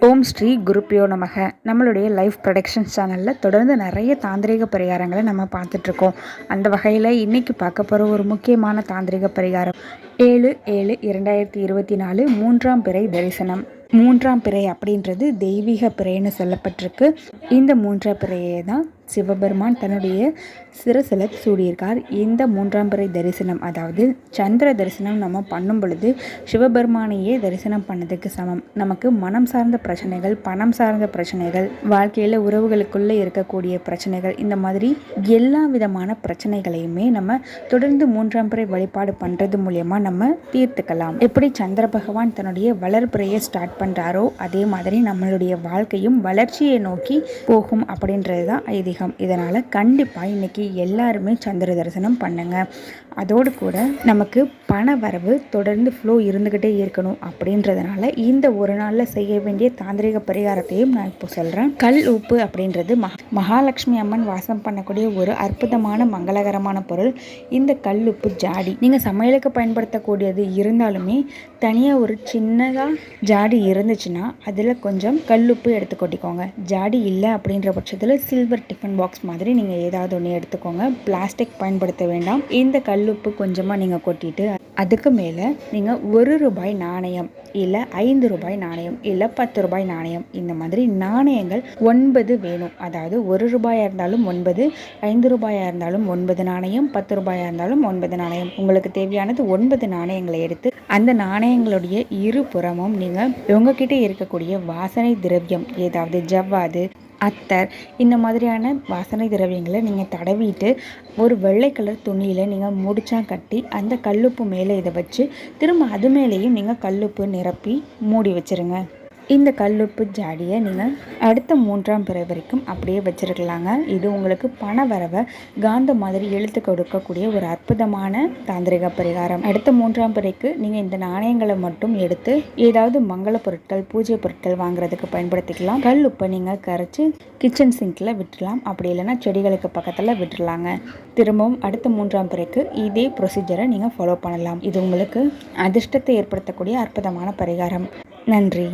ஓம் ஸ்ரீ குருப்பியோ நமக. நம்மளுடைய லைஃப் ப்ரொடக்ஷன் சேனலில் தொடர்ந்து நிறைய தாந்திரிக பரிகாரங்களை நம்ம பார்த்துட்ருக்கோம். அந்த வகையில் இன்றைக்கி பார்க்க போகிற ஒரு முக்கியமான தாந்திரிக பரிகாரம் 7/7/2024 மூன்றாம் பிறை தரிசனம். மூன்றாம் பிறை அப்படின்றது தெய்வீக பிறைன்னு சொல்லப்பட்டிருக்கு. இந்த மூன்றாம் பிறையை தான் சிவபெருமான் தன்னுடைய சிரசில் சூடியிருக்கார். இந்த மூன்றாம் பிறை தரிசனம், அதாவது சந்திர தரிசனம் நம்ம பண்ணும் பொழுது சிவபெருமானையே தரிசனம் பண்ணதுக்கு சமம். நமக்கு மனம் சார்ந்த பிரச்சனைகள், பணம் சார்ந்த பிரச்சனைகள், வாழ்க்கையில் உறவுகளுக்குள்ளே இருக்கக்கூடிய பிரச்சனைகள், இந்த மாதிரி எல்லா விதமான பிரச்சனைகளையுமே நம்ம தொடர்ந்து மூன்றாம் பிறை வழிபாடு பண்ணுறது மூலயமா நம்ம தீர்த்துக்கலாம். எப்படி சந்திர பகவான் தன்னுடைய வளர்பிறையை ஸ்டார்ட் பண்ணுறாரோ அதே மாதிரி நம்மளுடைய வாழ்க்கையும் வளர்ச்சியை நோக்கி போகும் அப்படின்றது தான் ஐதீகம். இதனால் கண்டிப்பாக இன்றைக்கி எல்லாருமே சந்திர தரிசனம் பண்ணுங்க. அதோடு கூட நமக்கு பண வரவு தொடர்ந்து ஃப்ளோ இருந்துக்கிட்டே இருக்கணும் அப்படின்றதுனால இந்த ஒரு நாளில் செய்ய வேண்டிய தாந்திரிக பரிகாரத்தையும் நான் இப்போ சொல்கிறேன். கல் உப்பு அப்படின்றது மகாலட்சுமி அம்மன் வாசம் பண்ணக்கூடிய ஒரு அற்புதமான மங்களகரமான பொருள். இந்த கல் உப்பு ஜாடி நீங்கள் சமையலுக்கு பயன்படுத்தக்கூடியது இருந்தாலுமே தனியாக ஒரு சின்னதாக ஜாடி இருந்துச்சுன்னா அதில் கொஞ்சம் கல்லுப்பு எடுத்து கொட்டிக்கோங்க. ஜாடி இல்லை அப்படின்ற பட்சத்தில் சில்வர் டிஃபன் பாக்ஸ் மாதிரி நீங்கள் ஏதாவது ஒன்று எடுத்துக்கோங்க. பிளாஸ்டிக் பயன்படுத்த வேண்டாம். இந்த கல்லுப்பு கொஞ்சமாக நீங்கள் கொட்டிட்டு அதுக்கு மேலே நீங்கள் ₹1 நாணயம் இல்லை ₹5 நாணயம் இல்லை ₹10 நாணயம், இந்த மாதிரி நாணயங்கள் 9 வேணும். அதாவது ₹1 இருந்தாலும் 9, ₹5 இருந்தாலும் 9 நாணயம், ₹10 இருந்தாலும் 9 நாணயம். உங்களுக்கு தேவையானது 9 நாணயங்களை எடுத்து அந்த நாணயங்களுடைய இருபுறமும் நீங்கள் உங்ககிட்ட இருக்கக்கூடிய வாசனை திரவியம், ஏதாவது ஜவ்வாது, அத்தர், இந்த மாதிரியான வாசனை திரவியங்களை நீங்கள் தடவிட்டு ஒரு வெள்ளை கலர் துணியில் நீங்கள் முடிச்சா கட்டி அந்த கல்லுப்பு மேலே இதை வச்சு திரும்ப அது மேலேயும் நீங்கள் கல்லுப்பு நிரப்பி மூடி வச்சுருங்க. இந்த கல்லுப்பு ஜாடியை நீங்கள் அடுத்த மூன்றாம் பிறை வரைக்கும் அப்படியே வச்சுருக்கலாங்க. இது உங்களுக்கு பண வரவை காந்த மாதிரி இழுத்து கொடுக்கக்கூடிய ஒரு அற்புதமான தாந்திரிக பரிகாரம். அடுத்த மூன்றாம் பிறைக்கு நீங்கள் இந்த நாணயங்களை மட்டும் எடுத்து ஏதாவது மங்கள பொருட்கள், பூஜை பொருட்கள் வாங்குறதுக்கு பயன்படுத்திக்கலாம். கல்லுப்பை நீங்கள் கரைச்சி கிச்சன் சிங்கில் விட்டுடலாம். அப்படி இல்லைன்னா செடிகளுக்கு பக்கத்தில் விட்டுடலாங்க. திரும்பவும் அடுத்த மூன்றாம் பிறைக்கு இதே ப்ரொசீஜரை நீங்கள் ஃபாலோ பண்ணலாம். இது உங்களுக்கு அதிர்ஷ்டத்தை ஏற்படுத்தக்கூடிய அற்புதமான பரிகாரம். நன்றி.